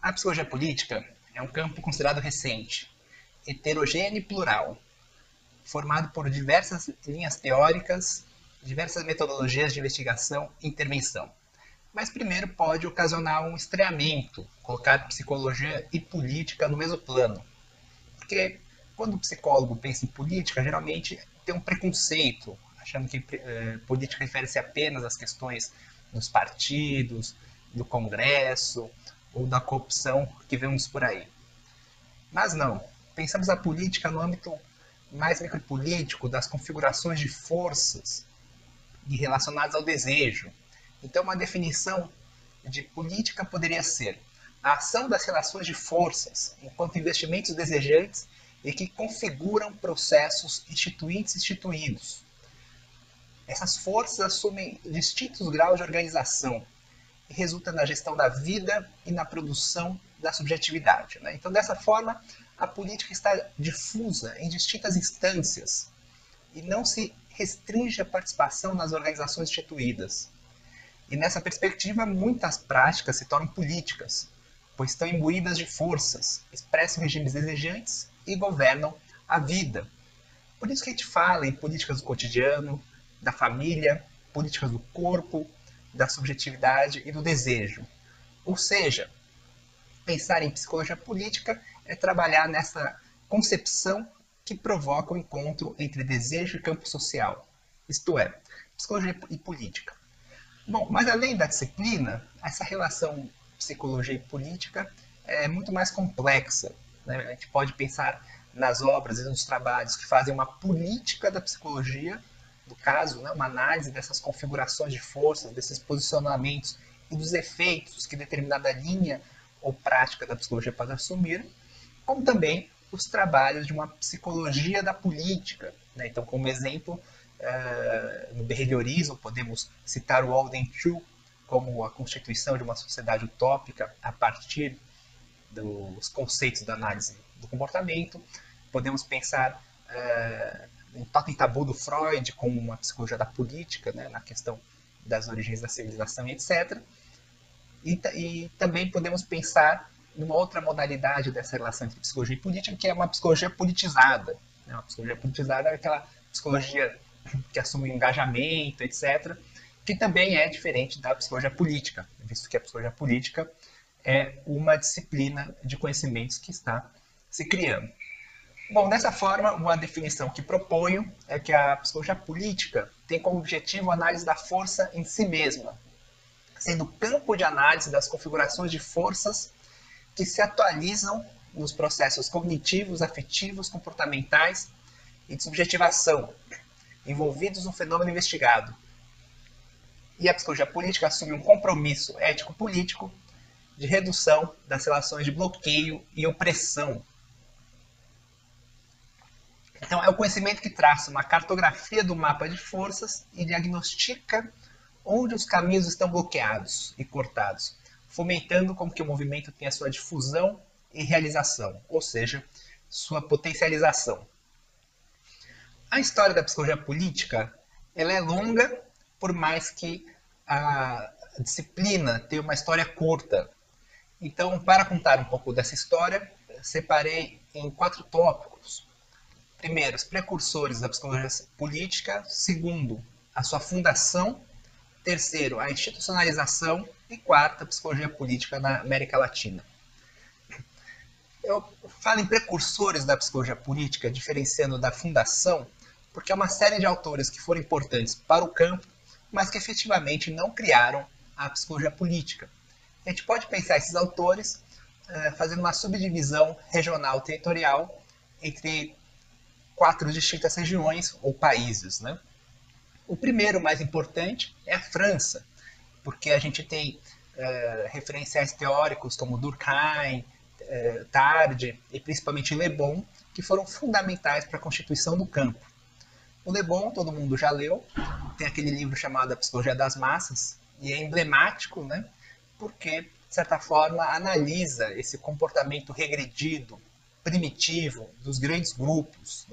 A psicologia política é um campo considerado recente, heterogêneo e plural, formado por diversas linhas teóricas, diversas metodologias de investigação e intervenção. Mas primeiro pode ocasionar um estranhamento, colocar psicologia e política no mesmo plano. Porque quando o psicólogo pensa em política, geralmente tem um preconceito, achando que política refere-se apenas às questões dos partidos, do Congresso ou da corrupção que vemos por aí. Mas não, pensamos a política no âmbito mais micropolítico das configurações de forças e relacionadas ao desejo. Então, uma definição de política poderia ser a ação das relações de forças enquanto investimentos desejantes e que configuram processos instituintes e instituídos. Essas forças assumem distintos graus de organização e resultam na gestão da vida e na produção da subjetividade. Então, dessa forma, a política está difusa em distintas instâncias e não se restringe a participação nas organizações instituídas. E nessa perspectiva, muitas práticas se tornam políticas, pois estão imbuídas de forças, expressam regimes desejantes e governam a vida. Por isso que a gente fala em políticas do cotidiano, da família, políticas do corpo, da subjetividade e do desejo. Ou seja, pensar em psicologia política é trabalhar nessa concepção que provoca o encontro entre desejo e campo social, isto é, psicologia e política. Bom, mas além da disciplina, essa relação psicologia e política é muito mais complexa. A gente pode pensar nas obras e nos trabalhos que fazem uma política da psicologia, no caso, uma análise dessas configurações de forças, desses posicionamentos e dos efeitos que determinada linha ou prática da psicologia pode assumir, como também os trabalhos de uma psicologia da política. Então, como exemplo, no behaviorismo, podemos citar o Walden Chu como a constituição de uma sociedade utópica a partir dos conceitos da análise do comportamento. Podemos pensar em Totem e Tabu do Freud como uma psicologia da política, na questão das origens da civilização, etc. E também podemos pensar numa outra modalidade dessa relação entre psicologia e política, que é uma psicologia politizada. Uma psicologia politizada é aquela psicologia que assume engajamento, etc., que também é diferente da psicologia política, visto que a psicologia política é uma disciplina de conhecimentos que está se criando. Bom, dessa forma, uma definição que proponho é que a psicologia política tem como objetivo a análise da força em si mesma, sendo campo de análise das configurações de forças que se atualizam nos processos cognitivos, afetivos, comportamentais e de subjetivação, envolvidos no fenômeno investigado. E a psicologia política assume um compromisso ético-político de redução das relações de bloqueio e opressão. Então, é o conhecimento que traça uma cartografia do mapa de forças e diagnostica onde os caminhos estão bloqueados e cortados, fomentando com que o movimento tenha sua difusão e realização, ou seja, sua potencialização. A história da psicologia política ela é longa, por mais que a disciplina tenha uma história curta. Então, para contar um pouco dessa história, separei em 4 tópicos. Primeiro, os precursores da psicologia política. Segundo, a sua fundação. Terceiro, a institucionalização. E quarto, a psicologia política na América Latina. Eu falo em precursores da psicologia política, diferenciando da fundação, porque é uma série de autores que foram importantes para o campo, mas que efetivamente não criaram a psicologia política. A gente pode pensar esses autores fazendo uma subdivisão regional territorial entre 4 distintas regiões ou países. O primeiro, mais importante, é a França, porque a gente tem referenciais teóricos como Durkheim, Tarde e principalmente Le Bon, que foram fundamentais para a constituição do campo. O Le Bon, todo mundo já leu, tem aquele livro chamado A Psicologia das Massas, e é emblemático, porque, de certa forma, analisa esse comportamento regredido, primitivo, dos grandes grupos.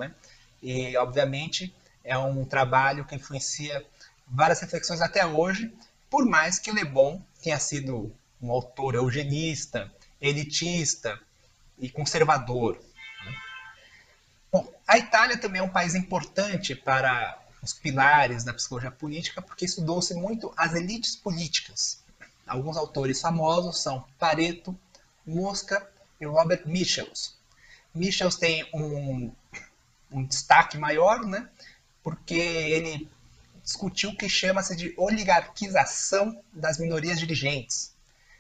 E, obviamente, é um trabalho que influencia várias reflexões até hoje, por mais que Le Bon tenha sido um autor eugenista elitista e conservador. Bom, a Itália também é um país importante para os pilares da psicologia política, porque estudou-se muito as elites políticas. Alguns autores famosos são Pareto, Mosca e Robert Michels. Michels tem um destaque maior, né, porque ele discutiu o que chama-se de oligarquização das minorias dirigentes,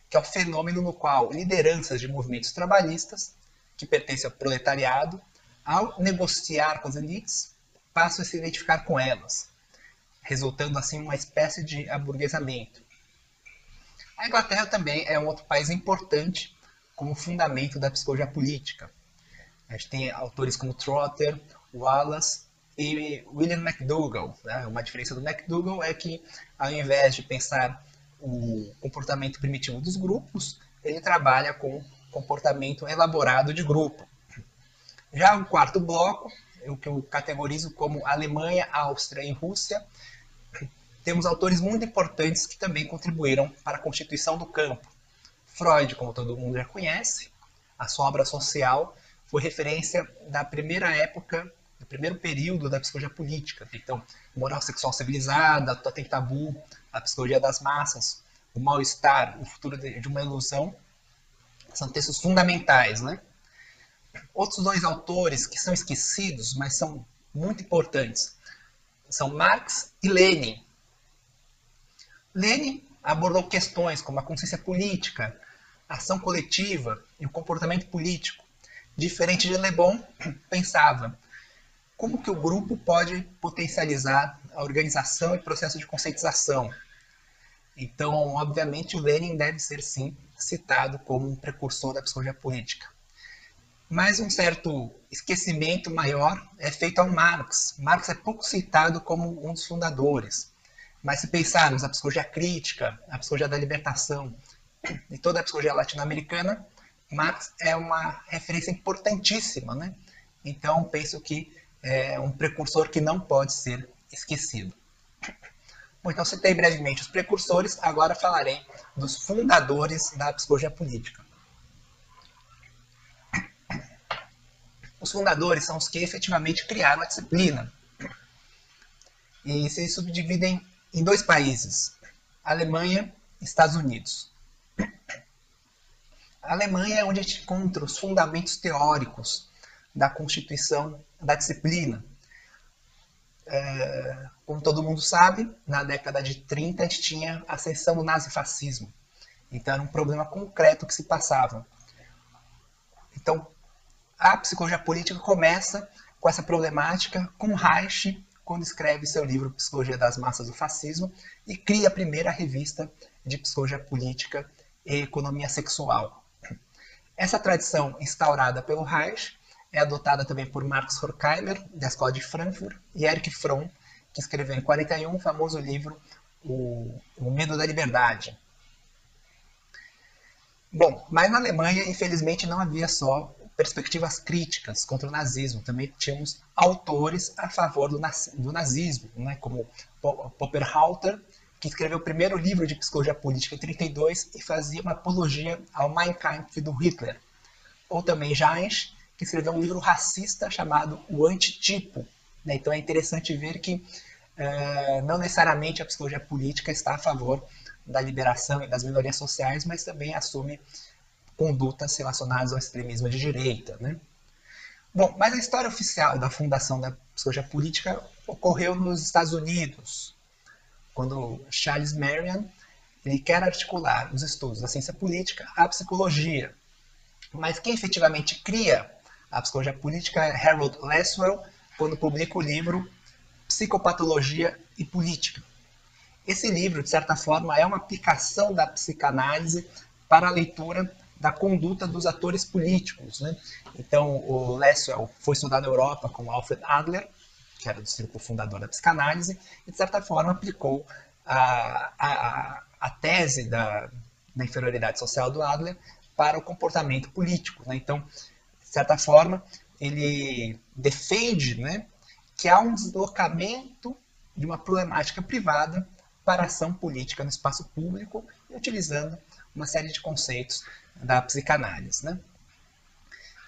que é um fenômeno no qual lideranças de movimentos trabalhistas, que pertencem ao proletariado, ao negociar com as elites, passam a se identificar com elas, resultando assim uma espécie de aburguesamento. A Inglaterra também é um outro país importante como fundamento da psicologia política. A gente tem autores como Trotter, Wallace e William McDougall. Né? Uma diferença do McDougall é que, ao invés de pensar o comportamento primitivo dos grupos, ele trabalha com comportamento elaborado de grupo. Já o quarto bloco, o que eu categorizo como Alemanha, Áustria e Rússia, temos autores muito importantes que também contribuíram para a constituição do campo. Freud, como todo mundo já conhece, a sua obra social foi referência da primeira época, do primeiro período da psicologia política. Então, moral sexual civilizada, totem tabu, a psicologia das massas, o mal-estar, o futuro de uma ilusão, são textos fundamentais, né? Outros dois autores que são esquecidos, mas são muito importantes, são Marx e Lenin. Lenin abordou questões como a consciência política, a ação coletiva e o comportamento político. Diferente de Le Bon, pensava como que o grupo pode potencializar a organização e processo de conscientização. Então, obviamente, o Lenin deve ser, sim, citado como um precursor da psicologia política. Mas um certo esquecimento maior é feito ao Marx. Marx é pouco citado como um dos fundadores. Mas se pensarmos a psicologia crítica, a psicologia da libertação e toda a psicologia latino-americana, Marx é uma referência importantíssima, né? Então, penso que é um precursor que não pode ser esquecido. Bom, então citei brevemente os precursores, agora falarei dos fundadores da psicologia política. Os fundadores são os que efetivamente criaram a disciplina. E se subdividem em dois países, Alemanha e Estados Unidos. A Alemanha é onde a gente encontra os fundamentos teóricos da constituição da disciplina. Como todo mundo sabe, na década de 30 a gente tinha a ascensão do nazifascismo. Então era um problema concreto que se passava. Então a psicologia política começa com essa problemática com Reich, quando escreve seu livro Psicologia das Massas do Fascismo e cria a primeira revista de psicologia política e economia sexual. Essa tradição instaurada pelo Reich é adotada também por Marx Horkheimer, da Escola de Frankfurt, e Erich Fromm, que escreveu em 1941 o famoso livro O Medo da Liberdade. Bom, mas na Alemanha, infelizmente, não havia só perspectivas críticas contra o nazismo. Também tínhamos autores a favor do nazismo, né, como Popperhalter, que escreveu o primeiro livro de psicologia política em 1932 e fazia uma apologia ao Mein Kampf do Hitler. Ou também James, que escreveu um livro racista chamado O Antitipo. Né? Então é interessante ver que não necessariamente a psicologia política está a favor da liberação e das minorias sociais, mas também assume condutas relacionadas ao extremismo de direita. Né? Bom, mas a história oficial da fundação da psicologia política ocorreu nos Estados Unidos, quando Charles Marion ele quer articular os estudos da ciência política à psicologia. Mas quem efetivamente cria a psicologia política é Harold Lasswell, quando publica o livro Psicopatologia e Política. Esse livro, de certa forma, é uma aplicação da psicanálise para a leitura da conduta dos atores políticos. Né? Então, o Lasswell foi estudar na Europa com Alfred Adler, que era do círculo fundador da psicanálise, e, de certa forma, aplicou a tese da inferioridade social do Adler para o comportamento político. Né? Então, de certa forma, ele defende, né, que há um deslocamento de uma problemática privada para a ação política no espaço público, utilizando uma série de conceitos da psicanálise, né?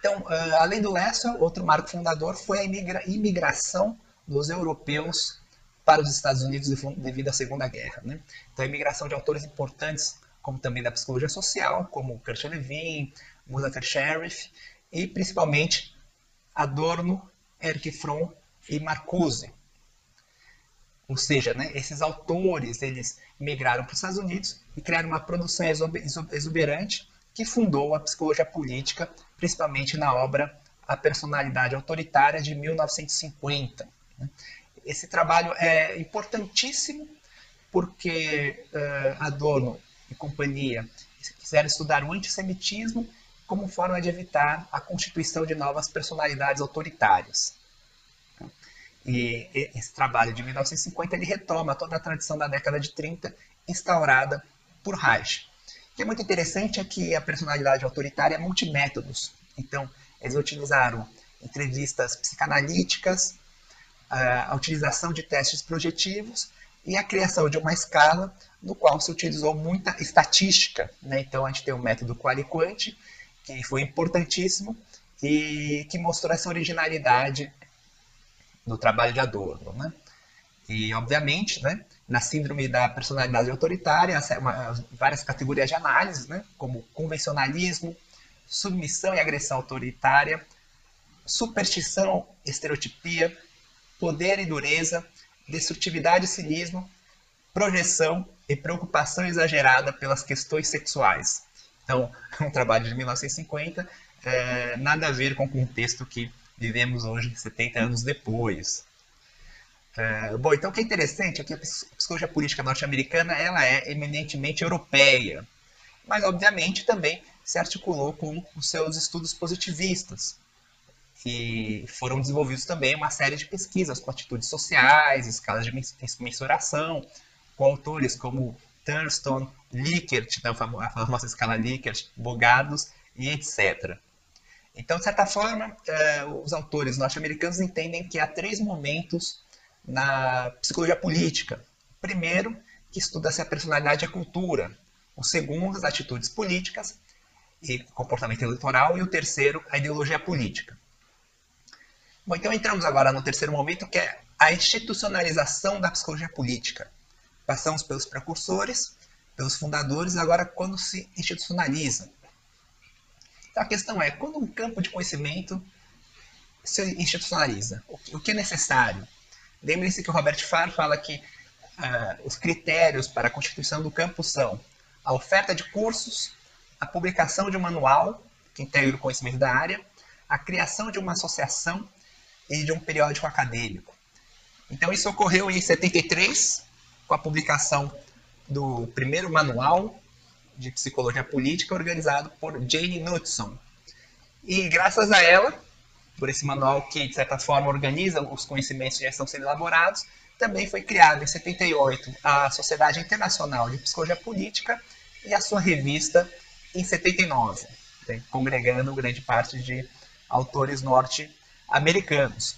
Então, além do Lessel, outro marco fundador foi a imigração dos europeus para os Estados Unidos devido à Segunda Guerra, né? Então, a imigração de autores importantes, como também da psicologia social, como Kurt Lewin, Muzafer Sherif, e principalmente Adorno, Erich Fromm e Marcuse. Ou seja, né, esses autores eles migraram para os Estados Unidos e criaram uma produção exuberante que fundou a psicologia política, principalmente na obra A Personalidade Autoritária, de 1950. Esse trabalho é importantíssimo porque Adorno e companhia quiseram estudar o antissemitismo como forma de evitar a constituição de novas personalidades autoritárias. E esse trabalho de 1950 ele retoma toda a tradição da década de 30 instaurada por Reich. O que é muito interessante é que a personalidade autoritária é multimétodos. Então, eles utilizaram entrevistas psicanalíticas, a utilização de testes projetivos e a criação de uma escala no qual se utilizou muita estatística, né? Então, a gente tem o método Quali-Quant, que foi importantíssimo e que mostrou essa originalidade do trabalho de Adorno, né? E, obviamente, né, na síndrome da personalidade autoritária, várias categorias de análise, né, como convencionalismo, submissão e agressão autoritária, superstição, estereotipia, poder e dureza, destrutividade e cinismo, projeção e preocupação exagerada pelas questões sexuais. Então, um trabalho de 1950, nada a ver com o contexto que vivemos hoje, 70 anos depois. Bom, então o que é interessante é que a psicologia política norte-americana ela é eminentemente europeia, mas obviamente também se articulou com os seus estudos positivistas, e foram desenvolvidos também uma série de pesquisas com atitudes sociais, escalas de mensuração, com autores como Thurston, Likert, a famosa escala Likert, Bogados e etc. Então, de certa forma, os autores norte-americanos entendem que há 3 momentos na psicologia política. O primeiro, que estuda-se a personalidade e a cultura. O segundo, as atitudes políticas e comportamento eleitoral. E o terceiro, a ideologia política. Bom, então entramos agora no terceiro momento, que é a institucionalização da psicologia política. Passamos pelos precursores, pelos fundadores, e agora quando se institucionaliza. Então a questão é, quando um campo de conhecimento se institucionaliza, o que é necessário? Lembre-se que o Robert Farr fala que os critérios para a constituição do campo são a oferta de cursos, a publicação de um manual que integra o conhecimento da área, a criação de uma associação e de um periódico acadêmico. Então isso ocorreu em 73, com a publicação do primeiro manual de psicologia política organizado por Jane Knudson. E graças a ela, por esse manual que de certa forma organiza os conhecimentos que já estão sendo elaborados, também foi criada em 78 a Sociedade Internacional de Psicologia Política e a sua revista em 79, né, congregando grande parte de autores norte-americanos.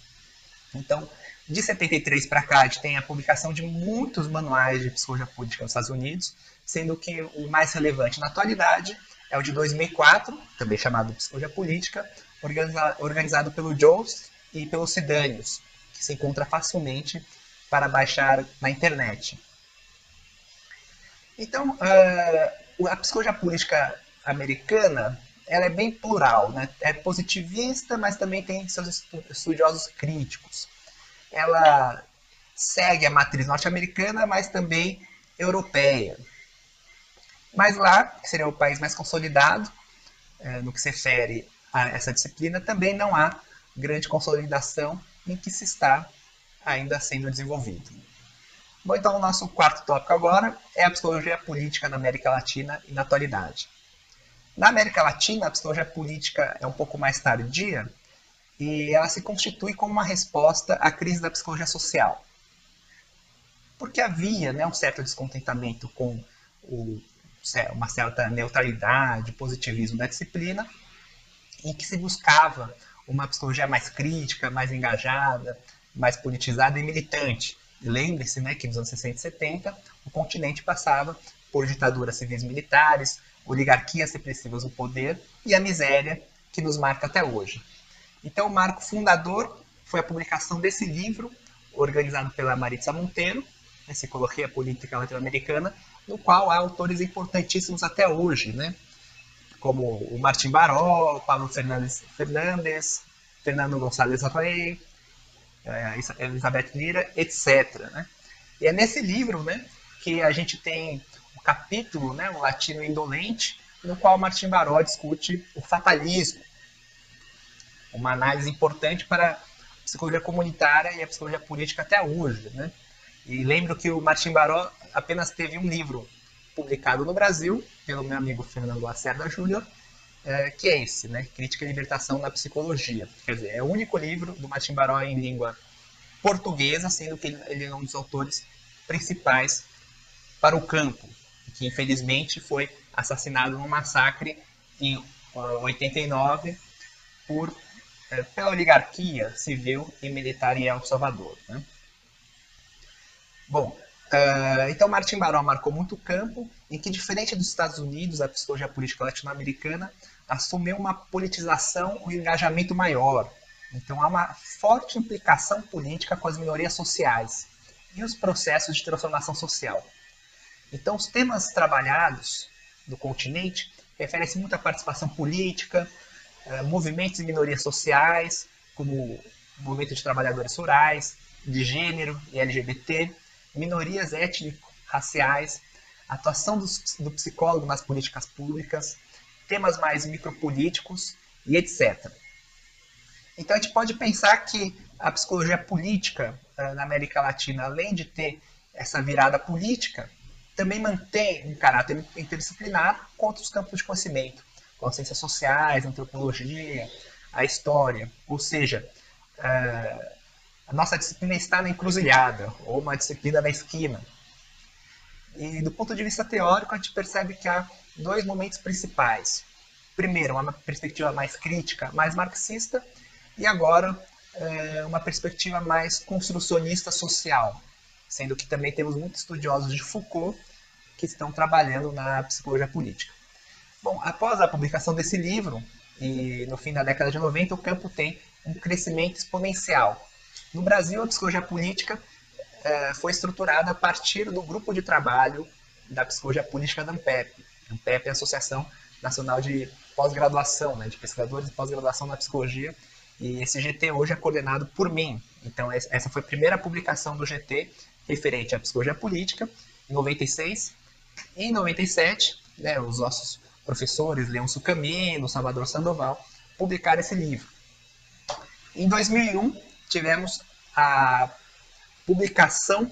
Então, de 73 para cá, a gente tem a publicação de muitos manuais de psicologia política nos Estados Unidos, sendo que o mais relevante na atualidade é o de 2004, também chamado Psicologia Política, organizado pelo Jones e pelo Sidanius, que se encontra facilmente para baixar na internet. Então, a psicologia política americana ela é bem plural, né? É positivista, mas também tem seus estudiosos críticos. Ela segue a matriz norte-americana, mas também europeia. Mas lá, que seria o país mais consolidado, no que se refere a essa disciplina, também não há grande consolidação em que se está ainda sendo desenvolvido. Bom, então o nosso quarto tópico agora é a psicologia política na América Latina e na atualidade. Na América Latina, a psicologia política é um pouco mais tardia e ela se constitui como uma resposta à crise da psicologia social. Porque havia, né, um certo descontentamento com uma certa neutralidade, positivismo da disciplina, em que se buscava uma psicologia mais crítica, mais engajada, mais politizada e militante. Lembre-se, né, que nos anos 60 e 70 o continente passava por ditaduras civis militares, oligarquias repressivas no poder e a miséria que nos marca até hoje. Então, o marco fundador foi a publicação desse livro, organizado pela Maritza Monteiro, Psicologia Política Latino-Americana, no qual há autores importantíssimos até hoje, né? Como o Martim Baró, Pablo Fernandes, Fernando Gonçalves Rey, Elizabeth Lira, etc. Né? E é nesse livro, né, que a gente tem um capítulo, né, o Latino Indolente, no qual Martim Baró discute o fatalismo, uma análise importante para a psicologia comunitária e a psicologia política até hoje. Né? E lembro que o Martim Baró apenas teve um livro publicado no Brasil, pelo meu amigo Fernando Lacerda Júnior, que é esse, né? Crítica e Libertação na Psicologia. Quer dizer, é o único livro do Martim Baró em língua portuguesa, sendo que ele é um dos autores principais para o campo, que infelizmente foi assassinado num massacre em 89 pela oligarquia civil e militar em El Salvador. Né? Bom, então Martim Baró marcou muito o campo em que, diferente dos Estados Unidos, a psicologia política latino-americana assumiu uma politização, um engajamento maior. Então há uma forte implicação política com as minorias sociais e os processos de transformação social. Então os temas trabalhados do continente referem-se muito à participação política, movimentos e minorias sociais, como o movimento de trabalhadores rurais, de gênero e LGBT, minorias étnico-raciais, atuação do psicólogo nas políticas públicas, temas mais micropolíticos e etc. Então a gente pode pensar que a psicologia política na América Latina, além de ter essa virada política, também mantém um caráter interdisciplinar com outros campos de conhecimento, com as ciências sociais, a antropologia, a história. Ou seja, a nossa disciplina está na encruzilhada, ou uma disciplina na esquina. E do ponto de vista teórico, a gente percebe que há dois momentos principais. Primeiro, uma perspectiva mais crítica, mais marxista, e agora uma perspectiva mais construcionista social, sendo que também temos muitos estudiosos de Foucault que estão trabalhando na psicologia política. Bom, após a publicação desse livro, e no fim da década de 90, o campo tem um crescimento exponencial. No Brasil, a psicologia política foi estruturada a partir do grupo de trabalho da psicologia política da ANPEP. A ANPEP é a Associação Nacional de Pós-Graduação, né, de pesquisadores de pós-graduação na psicologia, e esse GT hoje é coordenado por mim. Então, essa foi a primeira publicação do GT referente à psicologia política, em 96. E em 97, né, os nossos professores, Leôncio Camino, Salvador Sandoval, publicaram esse livro. Em 2001, tivemos a publicação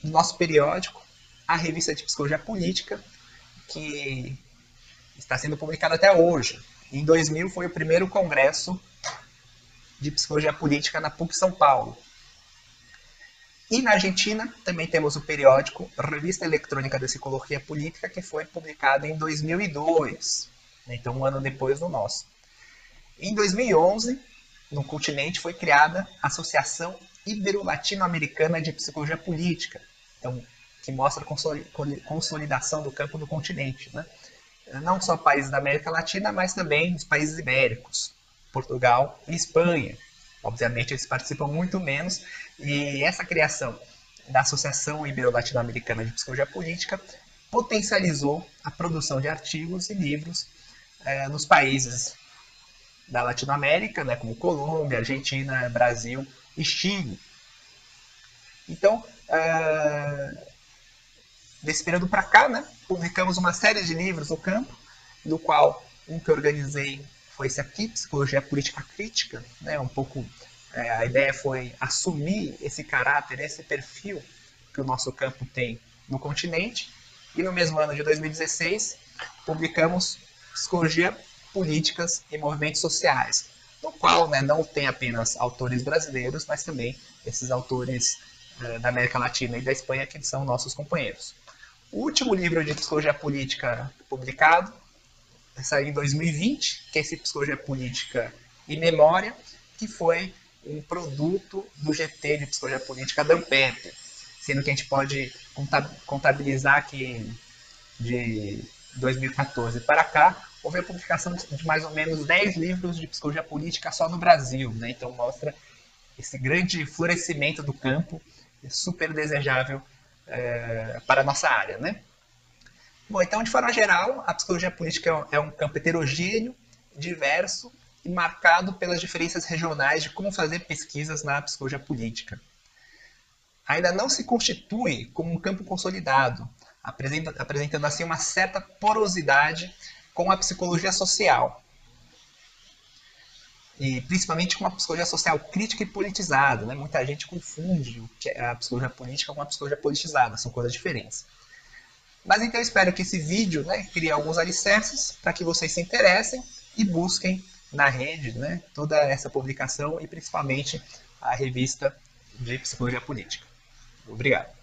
do nosso periódico, a Revista de Psicologia Política, que está sendo publicada até hoje. Em 2000 foi o primeiro congresso de Psicologia Política na PUC São Paulo. E na Argentina também temos o periódico Revista Eletrônica de Psicologia Política, que foi publicado em 2002, então um ano depois do nosso. Em 2011, no continente, foi criada a Associação Ibero-Latino-Americana de Psicologia Política, então, que mostra a consolidação do campo do continente. Né? Não só países da América Latina, mas também os países ibéricos, Portugal e Espanha. Obviamente, eles participam muito menos, e essa criação da Associação Ibero-Latino-Americana de Psicologia Política potencializou a produção de artigos e livros nos países da Latinoamérica, né, como Colômbia, Argentina, Brasil e Chile. Então, desse período para cá, né, publicamos uma série de livros no campo, do qual um que eu organizei foi esse aqui, Psicologia Política Crítica, né, um pouco a ideia foi assumir esse caráter, esse perfil que o nosso campo tem no continente. E no mesmo ano de 2016, publicamos Psicologia, Políticas e Movimentos Sociais, no qual, né, não tem apenas autores brasileiros, mas também esses autores da América Latina e da Espanha, que são nossos companheiros. O último livro de Psicologia Política publicado saiu em 2020, que é esse Psicologia Política e Memória, que foi um produto do GT de Psicologia Política da ANPEP, sendo que a gente pode contabilizar que de 2014 para cá, houve a publicação de mais ou menos 10 livros de psicologia política só no Brasil, né? Então mostra esse grande florescimento do campo, super desejável para a nossa área, né? Bom, então, de forma geral, a psicologia política é um campo heterogêneo, diverso e marcado pelas diferenças regionais de como fazer pesquisas na psicologia política. Ainda não se constitui como um campo consolidado, apresentando assim uma certa porosidade com a psicologia social. E principalmente com a psicologia social crítica e politizada, né? Muita gente confunde a psicologia política com a psicologia politizada, são coisas diferentes. Mas então eu espero que esse vídeo, né, crie alguns alicerces para que vocês se interessem e busquem na rede, né, toda essa publicação e principalmente a revista de Psicologia Política. Obrigado.